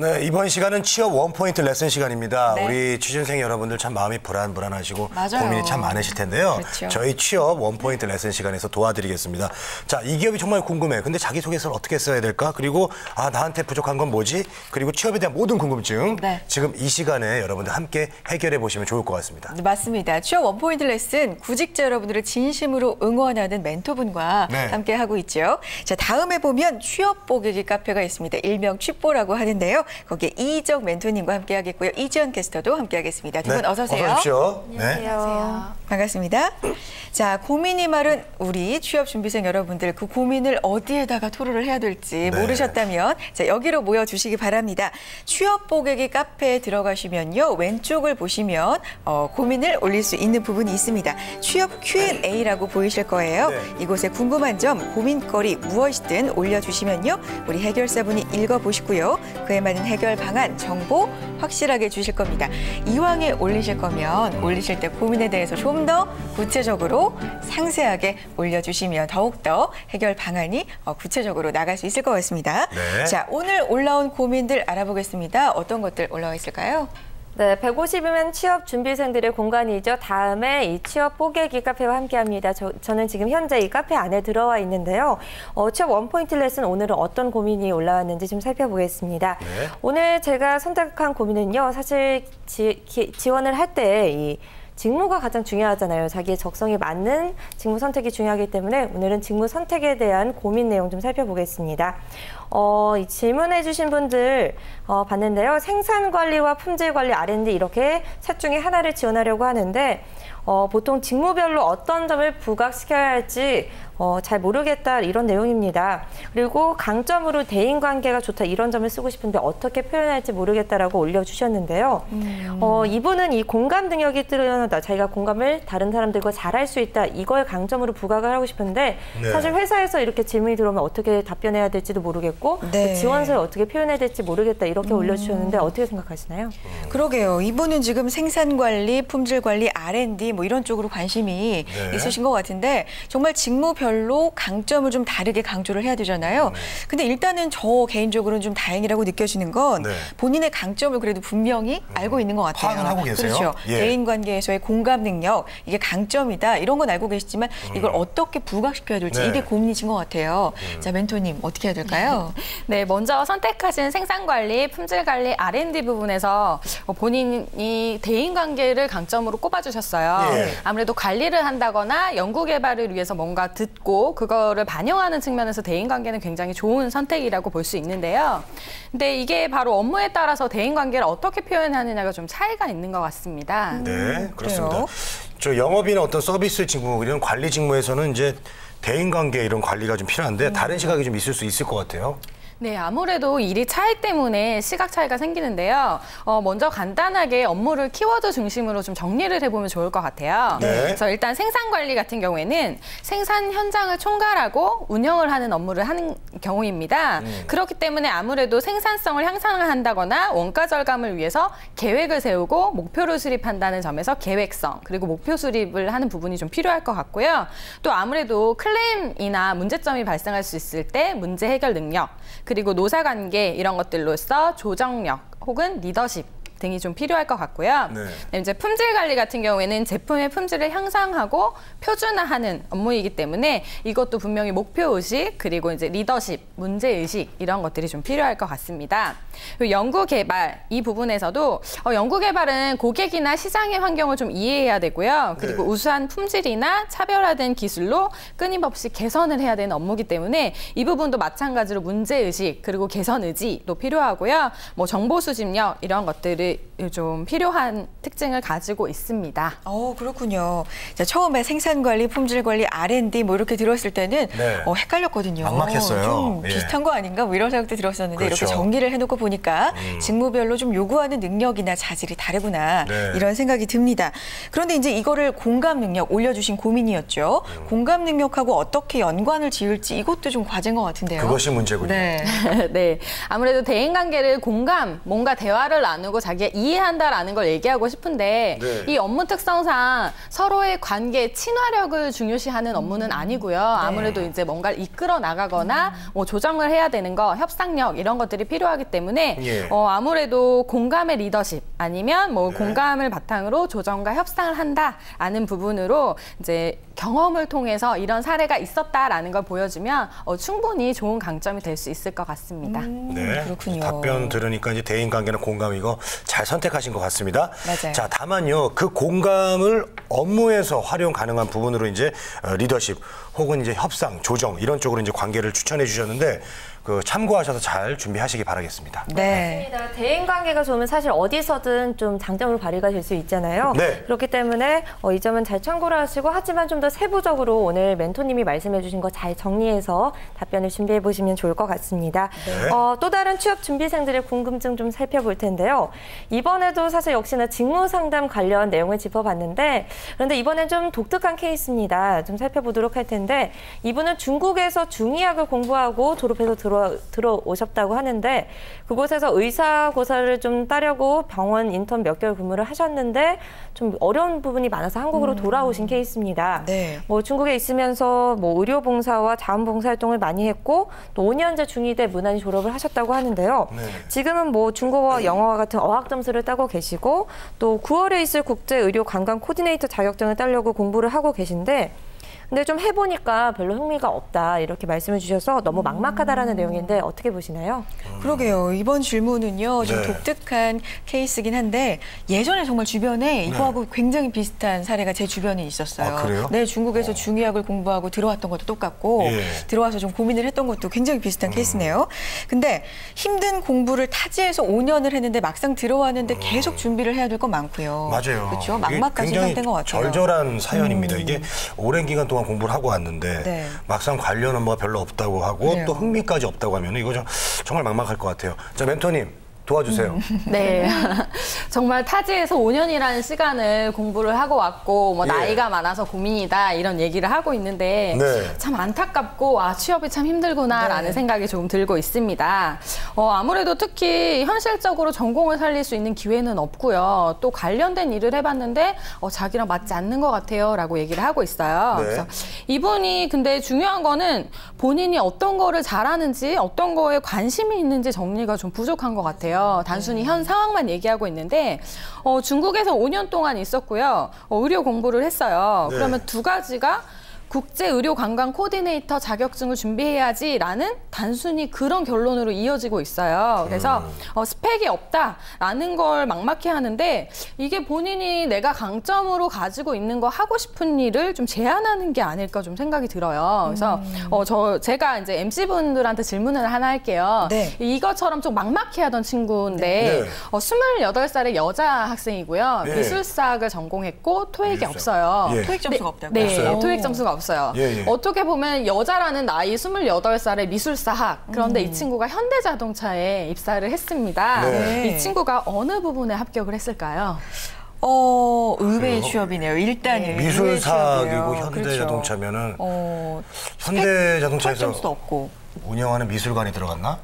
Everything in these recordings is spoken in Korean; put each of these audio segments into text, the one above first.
네, 이번 시간은 취업 원포인트 레슨 시간입니다. 네. 우리 취준생 여러분들 참 마음이 불안하시고 맞아요. 고민이 참 많으실 텐데요. 그렇죠. 저희 취업 원포인트 레슨 시간에서 도와드리겠습니다. 자, 이 기업이 정말 궁금해. 근데 자기소개서를 어떻게 써야 될까? 그리고 나한테 부족한 건 뭐지? 그리고 취업에 대한 모든 궁금증 네. 지금 이 시간에 여러분들 함께 해결해 보시면 좋을 것 같습니다. 네, 맞습니다. 취업 원포인트 레슨 구직자 여러분들을 진심으로 응원하는 멘토분과 네. 함께 하고 있죠. 자, 다음에 보면 취업 보객이 카페가 있습니다. 일명 취뽀라고 하는데요. 거기에 이희정 멘토님과 함께 하겠고요. 이지연 캐스터도 함께 하겠습니다. 두 분 어서 오세요. 어서 오십시오. 안녕하세요. 반갑습니다. 자, 고민이 많은 우리 취업준비생 여러분들 그 고민을 어디에다가 토로를 해야 될지 네. 모르셨다면 자, 여기로 모여주시기 바랍니다. 취업 보객이 카페에 들어가시면요. 왼쪽을 보시면 고민을 올릴 수 있는 부분이 있습니다. 취업 Q&A라고 보이실 거예요. 네. 이곳에 궁금한 점, 고민거리 무엇이든 올려주시면요. 우리 해결사분이 읽어보시고요. 그에 맞는 해결 방안, 정보 확실하게 주실 겁니다. 이왕에 올리실 거면 올리실 때 고민에 대해서 좀 더 구체적으로 상세하게 올려주시면 더욱더 해결 방안이 구체적으로 나갈 수 있을 것 같습니다. 네. 자, 오늘 올라온 고민들 알아보겠습니다. 어떤 것들 올라와 있을까요? 네, 150이면 취업 준비생들의 공간이죠. 다음에 이 취업 뽀개기 카페와 함께합니다. 저는 지금 현재 이 카페 안에 들어와 있는데요. 취업 원포인트 레슨 오늘은 어떤 고민이 올라왔는지 좀 살펴보겠습니다. 네. 오늘 제가 선택한 고민은요. 사실 지원을 할 때 이 직무가 가장 중요하잖아요. 자기의 적성에 맞는 직무 선택이 중요하기 때문에 오늘은 직무 선택에 대한 고민 내용 좀 살펴보겠습니다. 이 질문해 주신 분들 봤는데요. 생산관리와 품질관리, R&D 이렇게 셋 중에 하나를 지원하려고 하는데 보통 직무별로 어떤 점을 부각시켜야 할지 잘 모르겠다 이런 내용입니다. 그리고 강점으로 대인관계가 좋다 이런 점을 쓰고 싶은데 어떻게 표현할지 모르겠다라고 올려주셨는데요. 이분은 이 공감 능력이 뛰어나다. 자기가 공감을 다른 사람들과 잘할 수 있다. 이걸 강점으로 부각을 하고 싶은데 네. 사실 회사에서 이렇게 질문이 들어오면 어떻게 답변해야 될지도 모르겠고 네. 지원서에 어떻게 표현해야 될지 모르겠다 이렇게 올려주셨는데 어떻게 생각하시나요? 그러게요. 이분은 지금 생산관리, 품질관리, R&D 뭐 이런 쪽으로 관심이 네. 있으신 것 같은데 정말 직무별로 강점을 좀 다르게 강조를 해야 되잖아요. 근데 일단은 저 개인적으로는 좀 다행이라고 느껴지는 건 네. 본인의 강점을 그래도 분명히 알고 있는 것 같아요. 파악은 하고 계세요? 그렇죠. 예. 대인관계에서의 공감 능력, 이게 강점이다. 이런 건 알고 계시지만 이걸 어떻게 부각시켜야 될지 네. 이게 고민이신 것 같아요. 자, 멘토님 어떻게 해야 될까요? 네, 먼저 선택하신 생산관리, 품질관리, R&D 부분에서 본인이 대인관계를 강점으로 꼽아주셨어요. 예. 아무래도 관리를 한다거나 연구개발을 위해서 뭔가 듣고 그거를 반영하는 측면에서 대인관계는 굉장히 좋은 선택이라고 볼 수 있는데요. 근데 이게 바로 업무에 따라서 대인관계를 어떻게 표현하느냐가 좀 차이가 있는 것 같습니다. 네, 그렇습니다. 그래요? 저 영업이나 어떤 서비스 직무, 이런 관리 직무에서는 이제 대인관계 이런 관리가 좀 필요한데 다른 시각이 좀 있을 수 있을 것 같아요. 네, 아무래도 일이 차이 때문에 시각 차이가 생기는데요. 먼저 간단하게 업무를 키워드 중심으로 좀 정리를 해보면 좋을 것 같아요. 네. 그래서 일단 생산 관리 같은 경우에는 생산 현장을 총괄하고 운영을 하는 업무를 하는 경우입니다. 그렇기 때문에 아무래도 생산성을 향상한다거나 원가 절감을 위해서 계획을 세우고 목표를 수립한다는 점에서 계획성, 그리고 목표 수립을 하는 부분이 좀 필요할 것 같고요. 또 아무래도 클레임이나 문제점이 발생할 수 있을 때 문제 해결 능력, 그리고 노사관계 이런 것들로서 조정력 혹은 리더십 등이 좀 필요할 것 같고요. 네. 이제 품질 관리 같은 경우에는 제품의 품질을 향상하고 표준화하는 업무이기 때문에 이것도 분명히 목표 의식 그리고 이제 리더십, 문제 의식 이런 것들이 좀 필요할 것 같습니다. 그리고 연구 개발 이 부분에서도 연구 개발은 고객이나 시장의 환경을 좀 이해해야 되고요. 그리고 네. 우수한 품질이나 차별화된 기술로 끊임없이 개선을 해야 되는 업무이기 때문에 이 부분도 마찬가지로 문제 의식 그리고 개선 의지도 필요하고요. 뭐 정보 수집력 이런 것들을 좀 필요한 특징을 가지고 있습니다. 그렇군요. 자, 처음에 생산관리, 품질관리, R&D 뭐 이렇게 들었을 때는 네. 헷갈렸거든요. 막막했어요. 좀 예. 비슷한 거 아닌가 뭐 이런 생각도 들었었는데 그렇죠. 이렇게 정리를 해놓고 보니까 직무별로 좀 요구하는 능력이나 자질이 다르구나 네. 이런 생각이 듭니다. 그런데 이제 이거를 공감 능력 올려주신 고민이었죠. 공감 능력하고 어떻게 연관을 지을지 이것도 좀 과제인 것 같은데요. 그것이 문제군요. 네. 네, 아무래도 대인관계를 공감, 뭔가 대화를 나누고 자기가 이해 이해한다라는 걸 얘기하고 싶은데 네. 이 업무 특성상 서로의 관계, 친화력을 중요시하는 업무는 아니고요. 아무래도 이제 뭔가를 이끌어 나가거나 뭐 조정을 해야 되는 거, 협상력 이런 것들이 필요하기 때문에 예. 아무래도 공감의 리더십 아니면 뭐 공감을 바탕으로 조정과 협상을 한다라는 부분으로 이제 경험을 통해서 이런 사례가 있었다라는 걸 보여주면 충분히 좋은 강점이 될 수 있을 것 같습니다. 네. 그렇군요. 답변 들으니까 이제 대인 관계는 공감 이거 잘 선택하신 것 같습니다. 맞아요. 자, 다만요. 그 공감을 업무에서 활용 가능한 부분으로 이제 리더십 혹은 이제 협상, 조정 이런 쪽으로 이제 관계를 추천해 주셨는데 그 참고하셔서 잘 준비하시기 바라겠습니다. 네. 맞습니다. 대인 관계가 좋으면 사실 어디서든 좀 장점으로 발휘가 될 수 있잖아요. 네. 그렇기 때문에 이 점은 잘 참고를 하시고 하지만 좀 더 세부적으로 오늘 멘토님이 말씀해 주신 거 잘 정리해서 답변을 준비해 보시면 좋을 것 같습니다. 네. 또 다른 취업 준비생들의 궁금증 좀 살펴볼 텐데요. 이번에도 사실 역시나 직무 상담 관련 내용을 짚어봤는데 그런데 이번엔 좀 독특한 케이스입니다. 좀 살펴보도록 할 텐데 이분은 중국에서 중의학을 공부하고 졸업해서 들어오셨다고 하는데 그곳에서 의사고사를 좀 따려고 병원 인턴 몇 개월 근무를 하셨는데 좀 어려운 부분이 많아서 한국으로 돌아오신 케이스입니다. 네. 뭐 중국에 있으면서 뭐 의료봉사와 자원봉사 활동을 많이 했고 또 5년제 중의대 문안이 졸업을 하셨다고 하는데요. 네. 지금은 뭐 중국어와 영어와 같은 어학 점수를 따고 계시고 또 9월에 있을 국제의료관광 코디네이터 자격증을 따려고 공부를 하고 계신데 근데 좀 해보니까 별로 흥미가 없다 이렇게 말씀해 주셔서 너무 막막하다라는 내용인데 어떻게 보시나요? 그러게요. 이번 질문은요. 좀 네. 독특한 케이스긴 한데 예전에 정말 주변에 이거하고 굉장히 비슷한 사례가 제 주변에 있었어요. 아, 그래요? 네, 중국에서 중의학을 공부하고 들어왔던 것도 똑같고 예. 들어와서 좀 고민을 했던 것도 굉장히 비슷한 케이스네요. 근데 힘든 공부를 타지에서 5년을 했는데 막상 들어왔는데 계속 준비를 해야 될 건 많고요. 맞아요. 그렇죠. 이게 막막까지 굉장히 상태인 것 같아요. 절절한 사연입니다. 이게 오랜 기간 동안 공부를 하고 왔는데 네. 막상 관련 업무가 별로 없다고 하고 그래요. 또 흥미까지 없다고 하면 이거 정말 막막할 것 같아요. 자, 멘토님 도와주세요. 네. 정말 타지에서 5년이라는 시간을 공부를 하고 왔고, 뭐, 예. 나이가 많아서 고민이다, 이런 얘기를 하고 있는데, 네. 참 안타깝고, 취업이 참 힘들구나라는 네. 생각이 조금 들고 있습니다. 아무래도 특히 현실적으로 전공을 살릴 수 있는 기회는 없고요. 또 관련된 일을 해봤는데, 자기랑 맞지 않는 것 같아요, 라고 얘기를 하고 있어요. 네. 그래서 이분이 근데 중요한 거는 본인이 어떤 거를 잘하는지, 어떤 거에 관심이 있는지 정리가 좀 부족한 것 같아요. 단순히 현 상황만 얘기하고 있는데 중국에서 5년 동안 있었고요. 의료 공부를 했어요. 네. 그러면 두 가지가 국제의료관광 코디네이터 자격증을 준비해야지라는 단순히 그런 결론으로 이어지고 있어요. 그래서 스펙이 없다라는 걸 막막해 하는데 이게 본인이 내가 강점으로 가지고 있는 거 하고 싶은 일을 좀 제한하는 게 아닐까 좀 생각이 들어요. 그래서 제가 이제 MC분들한테 질문을 하나 할게요. 네. 이것처럼 좀 막막해 하던 친구인데 네. 28살의 여자 학생이고요. 네. 미술사학을 전공했고 토익이 미술사학. 없어요. 예. 토익 점수가 없다고요? 네, 없어요? 토익 점수가 없어요. 예, 예. 어떻게 보면 여자라는 나이 28살의 미술사학. 그런데 이 친구가 현대자동차에 입사를 했습니다. 네. 이 친구가 어느 부분에 합격을 했을까요? 의외의 취업이네요. 일단은 의외의 미술사학이고 취업이에요. 현대자동차면은 그렇죠. 현대자동차에서 점수도 없고. 운영하는 미술관이 들어갔나?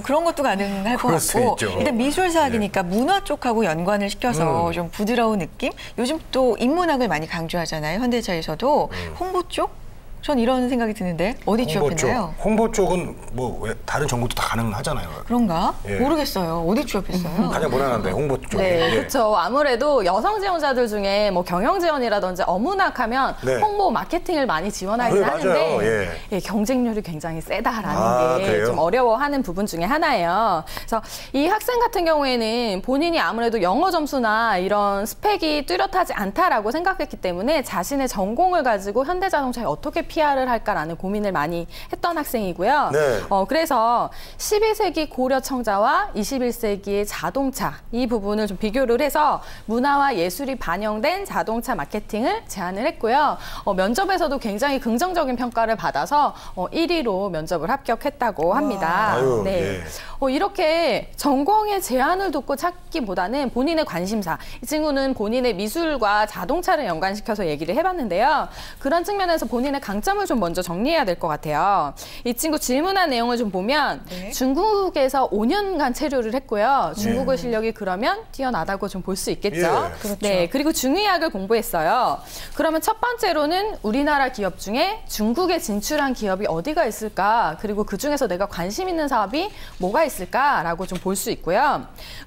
그런 것도 가능할 것 그럴 수 같고 있죠. 일단 미술사학이니까 문화 쪽하고 연관을 시켜서 좀 부드러운 느낌? 요즘 또 인문학을 많이 강조하잖아요. 현대차에서도 홍보 쪽? 전 이런 생각이 드는데 어디 취업했나요? 홍보 쪽은 뭐 왜 다른 전공도 다 가능하잖아요. 그런가? 예. 모르겠어요. 어디 취업했어요? 가장 무난한데 홍보 쪽에. 네, 예. 그렇죠. 아무래도 여성 지원자들 중에 뭐 경영 지원이라든지 어문학 하면 네. 홍보 마케팅을 많이 지원하긴 맞아요. 하는데 예. 경쟁률이 굉장히 세다라는 게 그래요? 좀 어려워하는 부분 중에 하나예요. 그래서 이 학생 같은 경우에는 본인이 아무래도 영어 점수나 이런 스펙이 뚜렷하지 않다라고 생각했기 때문에 자신의 전공을 가지고 현대자동차에 어떻게 PR을 할까라는 고민을 많이 했던 학생이고요. 네. 그래서 12세기 고려 청자와 21세기의 자동차 이 부분을 좀 비교를 해서 문화와 예술이 반영된 자동차 마케팅을 제안을 했고요. 면접에서도 굉장히 긍정적인 평가를 받아서 1위로 면접을 합격했다고 합니다. 아유, 네. 예. 이렇게 전공의 제한을 두고 찾기보다는 본인의 관심사. 이 친구는 본인의 미술과 자동차를 연관시켜서 얘기를 해봤는데요. 그런 측면에서 본인의 강점 장점을 좀 먼저 정리해야 될 것 같아요. 이 친구 질문한 내용을 좀 보면 네. 중국에서 5년간 체류를 했고요. 중국어 실력이 그러면 뛰어나다고 좀 볼 수 있겠죠. 예. 그렇죠. 네, 그리고 중의학을 공부했어요. 그러면 첫 번째로는 우리나라 기업 중에 중국에 진출한 기업이 어디가 있을까? 그리고 그중에서 내가 관심 있는 사업이 뭐가 있을까라고 좀 볼 수 있고요.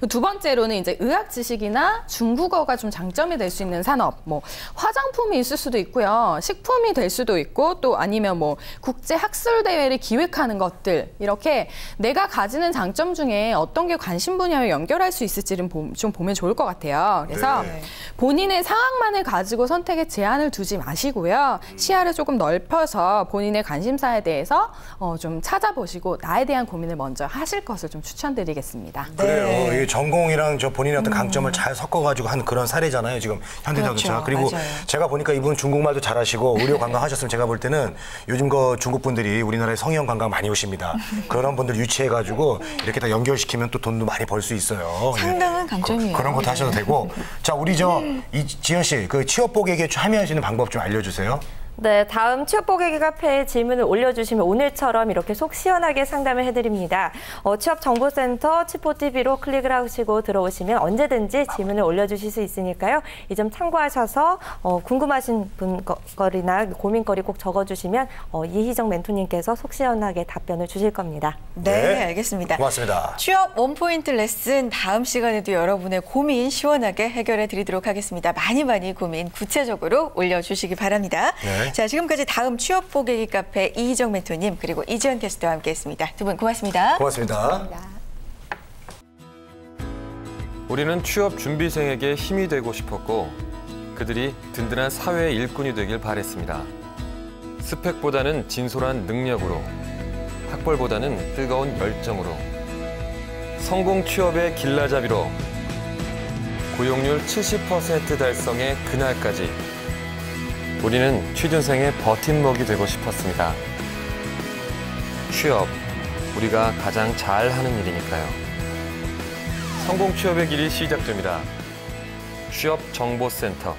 두 번째로는 이제 의학 지식이나 중국어가 좀 장점이 될 수 있는 산업, 뭐 화장품이 있을 수도 있고요. 식품이 될 수도 있고 또 아니면 뭐 국제 학술 대회를 기획하는 것들 이렇게 내가 가지는 장점 중에 어떤 게 관심 분야에 연결할 수 있을지를 좀 보면 좋을 것 같아요. 그래서 네. 본인의 상황만을 가지고 선택에 제한을 두지 마시고요. 시야를 조금 넓혀서 본인의 관심사에 대해서 좀 찾아보시고 나에 대한 고민을 먼저 하실 것을 좀 추천드리겠습니다. 그래요. 이 전공이랑 저 본인의 어떤 강점을 잘 섞어가지고 한 그런 사례잖아요. 지금 현대자동차가. 그렇죠. 그리고 맞아요. 제가 보니까 이분 중국말도 잘하시고 의료 관광 하셨으면 제가 볼 때는 요즘 그 중국 분들이 우리나라에 성형 관광 많이 오십니다. 그런 분들 유치해가지고 이렇게 다 연결시키면 또 돈도 많이 벌 수 있어요. 상당한 강점이에요. 그런 것도 하셔도 되고. 자, 우리 이지연 씨, 그 취업 보객에 참여하시는 방법 좀 알려주세요. 네, 다음 취업 보객 카페에 질문을 올려주시면 오늘처럼 이렇게 속 시원하게 상담을 해드립니다. 취업정보센터 치포TV로 클릭을 하시고 들어오시면 언제든지 질문을 올려주실 수 있으니까요. 이 점 참고하셔서 궁금하신 거리나 고민거리 꼭 적어주시면 이희정 멘토님께서 속 시원하게 답변을 주실 겁니다. 네, 알겠습니다. 고맙습니다. 취업 원포인트 레슨 다음 시간에도 여러분의 고민 시원하게 해결해 드리도록 하겠습니다. 많이 고민 구체적으로 올려주시기 바랍니다. 네. 자, 지금까지 다음 취업 보객이 카페 이희정 멘토님 그리고 이지연 캐스터와 함께했습니다. 두 분 고맙습니다. 고맙습니다. 우리는 취업 준비생에게 힘이 되고 싶었고 그들이 든든한 사회의 일꾼이 되길 바랬습니다. 스펙보다는 진솔한 능력으로, 학벌보다는 뜨거운 열정으로, 성공 취업의 길라잡이로, 고용률 70% 달성의 그날까지 우리는 취준생의 버팀목이 되고 싶었습니다. 취업, 우리가 가장 잘하는 일이니까요. 성공 취업의 길이 시작됩니다. 취업정보센터.